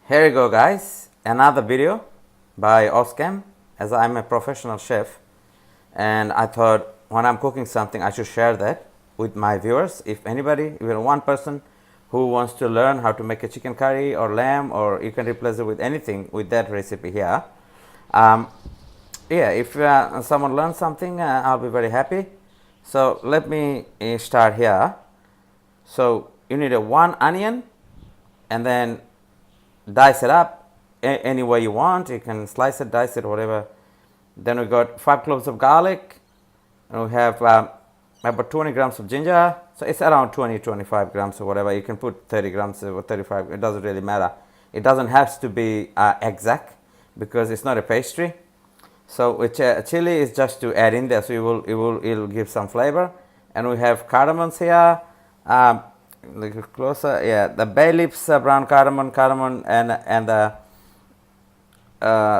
Here you go guys, another video by Oscam, as I'm a professional chef and I thought when I'm cooking something I should share that with my viewers. If anybody, even one person who wants to learn how to make a chicken curry or lamb, or you can replace it with anything with that recipe here. Yeah, if someone learns something, I'll be very happy. So let me start here. So you need a 1 onion and then dice it up any way you want. You can slice it, dice it, whatever. Then we got 5 cloves of garlic, and we have about 20 grams of ginger. So it's around 20-25 grams or whatever. You can put 30 grams or 35, it doesn't really matter. It doesn't have to be exact because it's not a pastry. So with chili is just to add in there, so it'll give some flavor. And we have cardamoms here. Look closer, yeah, the bay leaves, brown cardamom, and the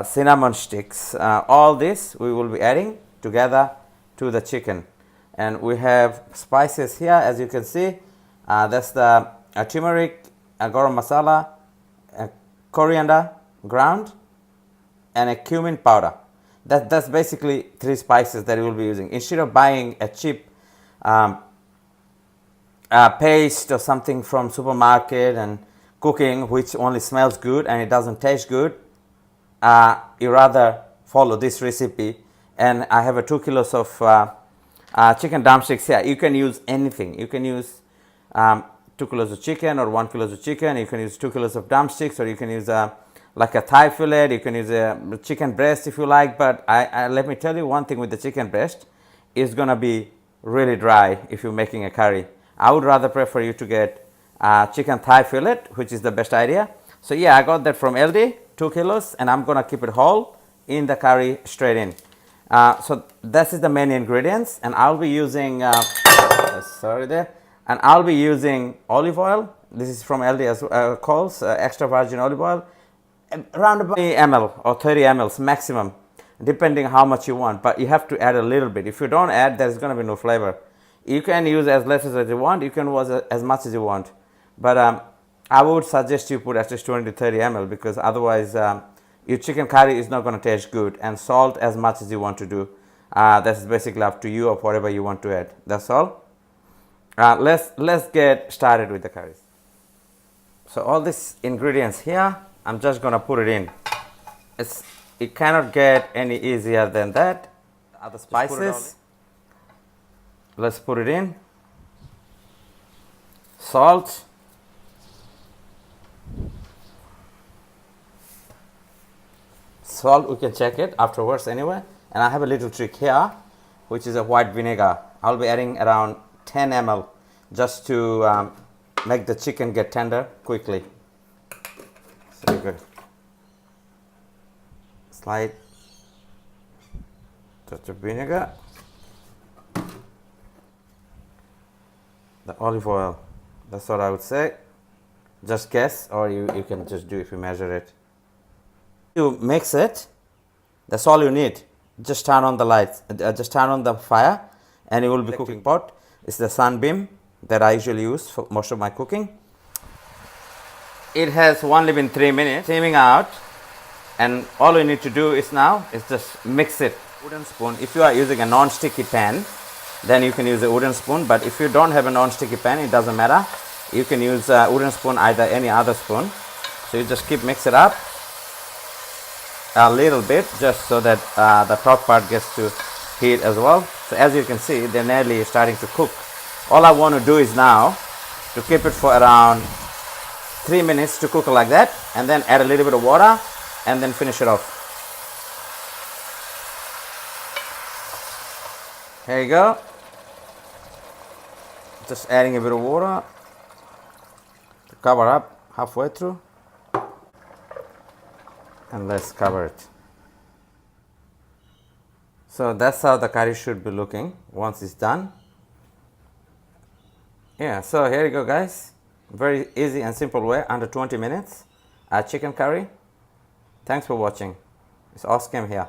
cinnamon sticks. All this we will be adding together to the chicken. And we have spices here, as you can see. That's the turmeric, garam masala, coriander ground, and a cumin powder. That's basically 3 spices that we will be using. Instead of buying a cheap paste or something from supermarket and cooking, which only smells good and it doesn't taste good, you rather follow this recipe. And I have 2 kilos of chicken drumsticks here. You can use anything. You can use 2 kilos of chicken or 1 kilo of chicken. You can use 2 kilos of drumsticks, or you can use like a thigh fillet. You can use a chicken breast if you like. But let me tell you one thing with the chicken breast, it's gonna be really dry if you're making a curry. I would rather prefer you to get chicken thigh fillet, which is the best idea. So yeah, I got that from LD, 2 kilos, and I'm gonna keep it whole in the curry straight in. So this is the main ingredients, and I'll be using and I'll be using olive oil. This is from LD as calls extra virgin olive oil, around about 20 ml or 30 ml maximum, depending how much you want. But you have to add a little bit. If you don't add, there's gonna be no flavor. You can use as less as you want, you can use as much as you want, but I would suggest you put at least 20 to 30 ml, because otherwise your chicken curry is not going to taste good. And salt as much as you want to do. That's basically up to you, or whatever you want to add. That's all. Let's get started with the curries. So all these ingredients here, I'm just going to put it in. It cannot get any easier than that. Other spices. Let's put it in. Salt. Salt, we can check it afterwards anyway. And I have a little trick here, which is a white vinegar. I'll be adding around 10 ml just to make the chicken get tender quickly. So you could slight touch of vinegar. The olive oil, that's what I would say. Just guess, or you can just do if you measure it. You mix it, that's all you need. Just turn on the lights, just turn on the fire, and you will be cooking pot. It's the Sunbeam that I usually use for most of my cooking. It has only been 3 minutes steaming out, and all you need to do is now is just mix it. Wooden spoon. If you are using a non-sticky pan, then you can use a wooden spoon. But if you don't have a non-sticky pan, it doesn't matter. You can use a wooden spoon, either any other spoon. So you just keep mix it up a little bit, just so that the top part gets to heat as well. So as you can see, they're nearly starting to cook. All I want to do is now to keep it for around 3 minutes to cook like that, and then add a little bit of water and then finish it off. Here you go. Just adding a bit of water to cover up halfway through, and let's cover it. So that's how the curry should be looking once it's done. Yeah, so here you go guys. Very easy and simple way, under 20 minutes, chicken curry. Thanks for watching. It's Oscam here.